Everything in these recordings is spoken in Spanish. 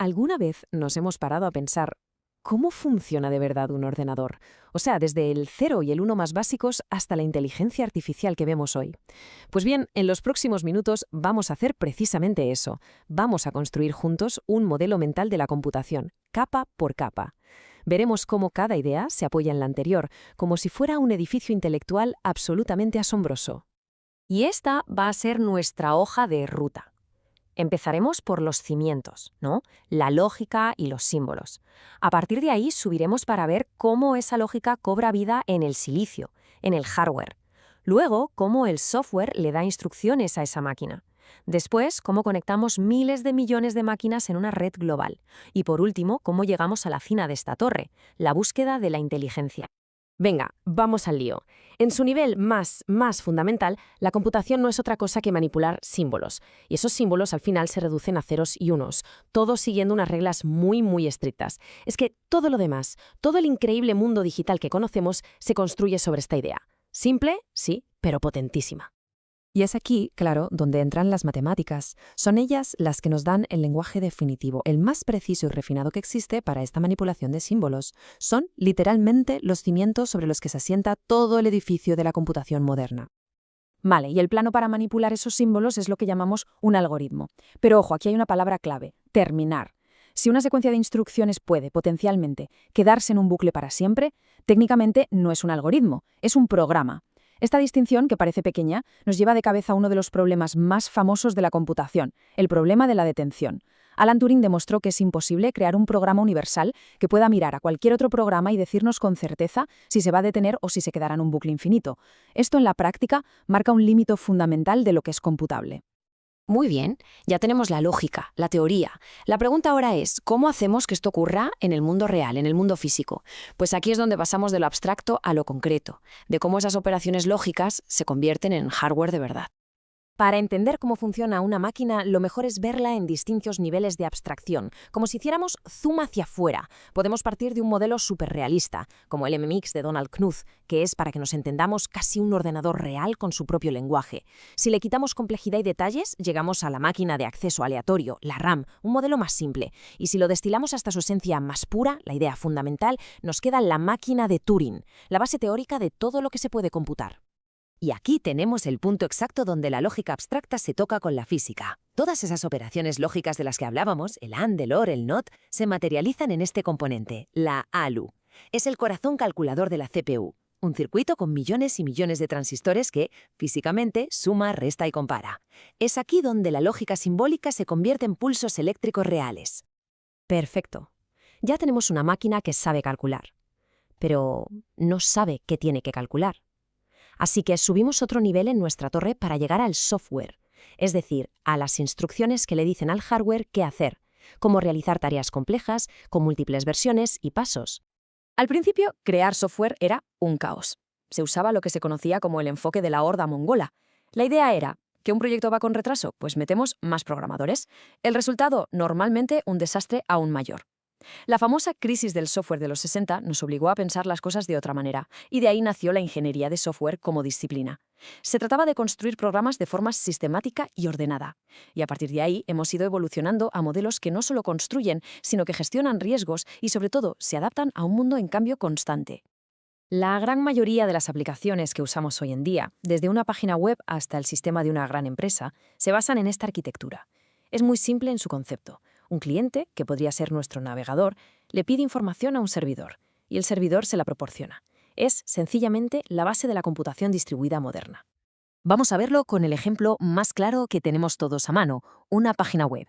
¿Alguna vez nos hemos parado a pensar cómo funciona de verdad un ordenador? O sea, desde el 0 y el 1 más básicos hasta la inteligencia artificial que vemos hoy. Pues bien, en los próximos minutos vamos a hacer precisamente eso. Vamos a construir juntos un modelo mental de la computación, capa por capa. Veremos cómo cada idea se apoya en la anterior, como si fuera un edificio intelectual absolutamente asombroso. Y esta va a ser nuestra hoja de ruta. Empezaremos por los cimientos, ¿no? La lógica y los símbolos. A partir de ahí subiremos para ver cómo esa lógica cobra vida en el silicio, en el hardware. Luego, cómo el software le da instrucciones a esa máquina. Después, cómo conectamos miles de millones de máquinas en una red global. Y por último, cómo llegamos a la cima de esta torre, la búsqueda de la inteligencia. Venga, vamos al lío. En su nivel más fundamental, la computación no es otra cosa que manipular símbolos. Y esos símbolos al final se reducen a ceros y unos, todos siguiendo unas reglas muy estrictas. Es que todo lo demás, todo el increíble mundo digital que conocemos, se construye sobre esta idea. Simple, sí, pero potentísima. Y es aquí, claro, donde entran las matemáticas. Son ellas las que nos dan el lenguaje definitivo, el más preciso y refinado que existe para esta manipulación de símbolos. Son, literalmente, los cimientos sobre los que se asienta todo el edificio de la computación moderna. Vale, y el plano para manipular esos símbolos es lo que llamamos un algoritmo. Pero ojo, aquí hay una palabra clave: terminar. Si una secuencia de instrucciones puede, potencialmente, quedarse en un bucle para siempre, técnicamente no es un algoritmo, es un programa. Esta distinción, que parece pequeña, nos lleva de cabeza a uno de los problemas más famosos de la computación, el problema de la detención. Alan Turing demostró que es imposible crear un programa universal que pueda mirar a cualquier otro programa y decirnos con certeza si se va a detener o si se quedará en un bucle infinito. Esto en la práctica marca un límite fundamental de lo que es computable. Muy bien, ya tenemos la lógica, la teoría. La pregunta ahora es, ¿cómo hacemos que esto ocurra en el mundo real, en el mundo físico? Pues aquí es donde pasamos de lo abstracto a lo concreto, de cómo esas operaciones lógicas se convierten en hardware de verdad. Para entender cómo funciona una máquina, lo mejor es verla en distintos niveles de abstracción, como si hiciéramos zoom hacia afuera. Podemos partir de un modelo superrealista, como el MMX de Donald Knuth, que es, para que nos entendamos, casi un ordenador real con su propio lenguaje. Si le quitamos complejidad y detalles, llegamos a la máquina de acceso aleatorio, la RAM, un modelo más simple. Y si lo destilamos hasta su esencia más pura, la idea fundamental, nos queda la máquina de Turing, la base teórica de todo lo que se puede computar. Y aquí tenemos el punto exacto donde la lógica abstracta se toca con la física. Todas esas operaciones lógicas de las que hablábamos, el AND, el OR, el NOT, se materializan en este componente, la ALU. Es el corazón calculador de la CPU, un circuito con millones y millones de transistores que, físicamente, suma, resta y compara. Es aquí donde la lógica simbólica se convierte en pulsos eléctricos reales. Perfecto. Ya tenemos una máquina que sabe calcular, pero no sabe qué tiene que calcular. Así que subimos otro nivel en nuestra torre para llegar al software, es decir, a las instrucciones que le dicen al hardware qué hacer, cómo realizar tareas complejas, con múltiples versiones y pasos. Al principio, crear software era un caos. Se usaba lo que se conocía como el enfoque de la horda mongola. La idea era que un proyecto va con retraso, pues metemos más programadores. El resultado, normalmente, un desastre aún mayor. La famosa crisis del software de los 60 nos obligó a pensar las cosas de otra manera, y de ahí nació la ingeniería de software como disciplina. Se trataba de construir programas de forma sistemática y ordenada. Y a partir de ahí hemos ido evolucionando a modelos que no solo construyen, sino que gestionan riesgos y, sobre todo, se adaptan a un mundo en cambio constante. La gran mayoría de las aplicaciones que usamos hoy en día, desde una página web hasta el sistema de una gran empresa, se basan en esta arquitectura. Es muy simple en su concepto. Un cliente, que podría ser nuestro navegador, le pide información a un servidor, y el servidor se la proporciona. Es, sencillamente, la base de la computación distribuida moderna. Vamos a verlo con el ejemplo más claro que tenemos todos a mano, una página web.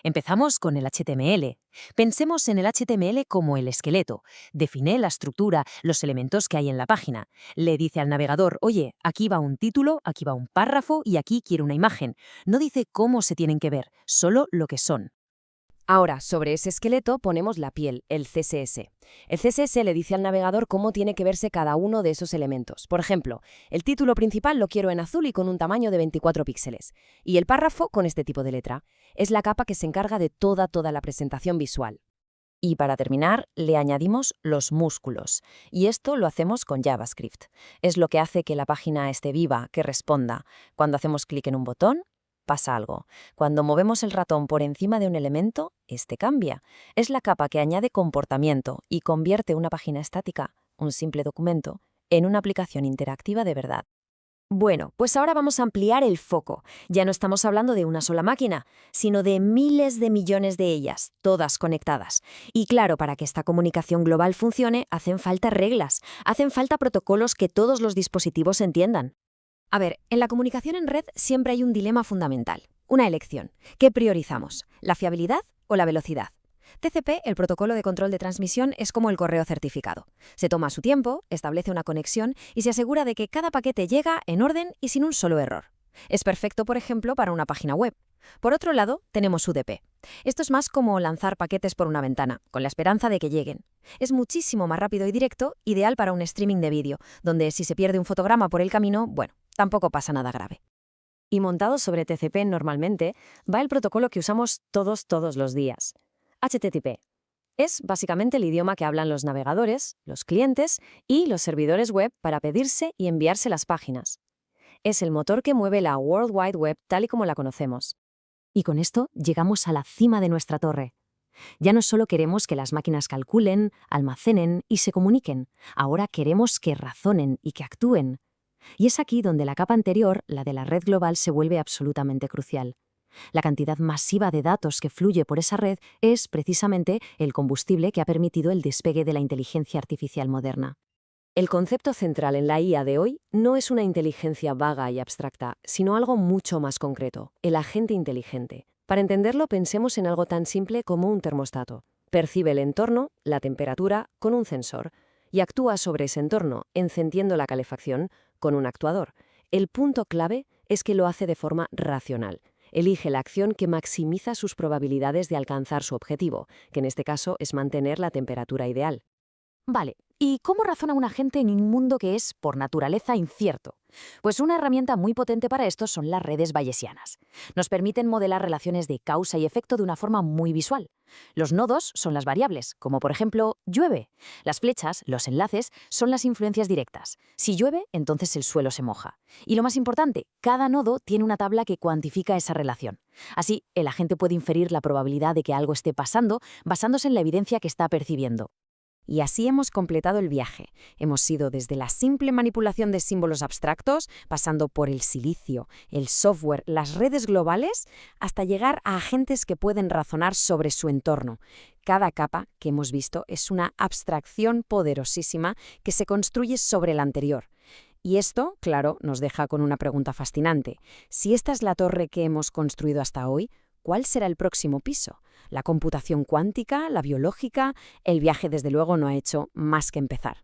Empezamos con el HTML. Pensemos en el HTML como el esqueleto. Define la estructura, los elementos que hay en la página. Le dice al navegador, oye, aquí va un título, aquí va un párrafo y aquí quiero una imagen. No dice cómo se tienen que ver, solo lo que son. Ahora, sobre ese esqueleto ponemos la piel, el CSS. El CSS le dice al navegador cómo tiene que verse cada uno de esos elementos. Por ejemplo, el título principal lo quiero en azul y con un tamaño de 24 píxeles. Y el párrafo con este tipo de letra. Es la capa que se encarga de toda la presentación visual. Y para terminar, le añadimos los músculos. Y esto lo hacemos con JavaScript. Es lo que hace que la página esté viva, que responda. Cuando hacemos clic en un botón, pasa algo. Cuando movemos el ratón por encima de un elemento, este cambia. Es la capa que añade comportamiento y convierte una página estática, un simple documento, en una aplicación interactiva de verdad. Bueno, pues ahora vamos a ampliar el foco. Ya no estamos hablando de una sola máquina, sino de miles de millones de ellas, todas conectadas. Y claro, para que esta comunicación global funcione, hacen falta reglas, hacen falta protocolos que todos los dispositivos entiendan. A ver, en la comunicación en red siempre hay un dilema fundamental, una elección. ¿Qué priorizamos? ¿La fiabilidad o la velocidad? TCP, el protocolo de control de transmisión, es como el correo certificado. Se toma su tiempo, establece una conexión y se asegura de que cada paquete llega en orden y sin un solo error. Es perfecto, por ejemplo, para una página web. Por otro lado, tenemos UDP. Esto es más como lanzar paquetes por una ventana, con la esperanza de que lleguen. Es muchísimo más rápido y directo, ideal para un streaming de vídeo, donde si se pierde un fotograma por el camino, bueno, tampoco pasa nada grave. Y montado sobre TCP normalmente, va el protocolo que usamos todos los días. HTTP. Es básicamente el idioma que hablan los navegadores, los clientes y los servidores web para pedirse y enviarse las páginas. Es el motor que mueve la World Wide Web tal y como la conocemos. Y con esto llegamos a la cima de nuestra torre. Ya no solo queremos que las máquinas calculen, almacenen y se comuniquen, ahora queremos que razonen y que actúen. Y es aquí donde la capa anterior, la de la red global, se vuelve absolutamente crucial. La cantidad masiva de datos que fluye por esa red es precisamente el combustible que ha permitido el despegue de la inteligencia artificial moderna. El concepto central en la IA de hoy no es una inteligencia vaga y abstracta, sino algo mucho más concreto, el agente inteligente. Para entenderlo, pensemos en algo tan simple como un termostato. Percibe el entorno, la temperatura, con un sensor, y actúa sobre ese entorno, encendiendo la calefacción, con un actuador. El punto clave es que lo hace de forma racional. Elige la acción que maximiza sus probabilidades de alcanzar su objetivo, que en este caso es mantener la temperatura ideal. Vale, ¿y cómo razona un agente en un mundo que es, por naturaleza, incierto? Pues una herramienta muy potente para esto son las redes bayesianas. Nos permiten modelar relaciones de causa y efecto de una forma muy visual. Los nodos son las variables, como por ejemplo, llueve. Las flechas, los enlaces, son las influencias directas. Si llueve, entonces el suelo se moja. Y lo más importante, cada nodo tiene una tabla que cuantifica esa relación. Así, el agente puede inferir la probabilidad de que algo esté pasando basándose en la evidencia que está percibiendo. Y así hemos completado el viaje. Hemos ido desde la simple manipulación de símbolos abstractos, pasando por el silicio, el software, las redes globales, hasta llegar a agentes que pueden razonar sobre su entorno. Cada capa que hemos visto es una abstracción poderosísima que se construye sobre la anterior. Y esto, claro, nos deja con una pregunta fascinante. Si esta es la torre que hemos construido hasta hoy, ¿cuál será el próximo piso? ¿La computación cuántica? ¿La biológica? El viaje, desde luego, no ha hecho más que empezar.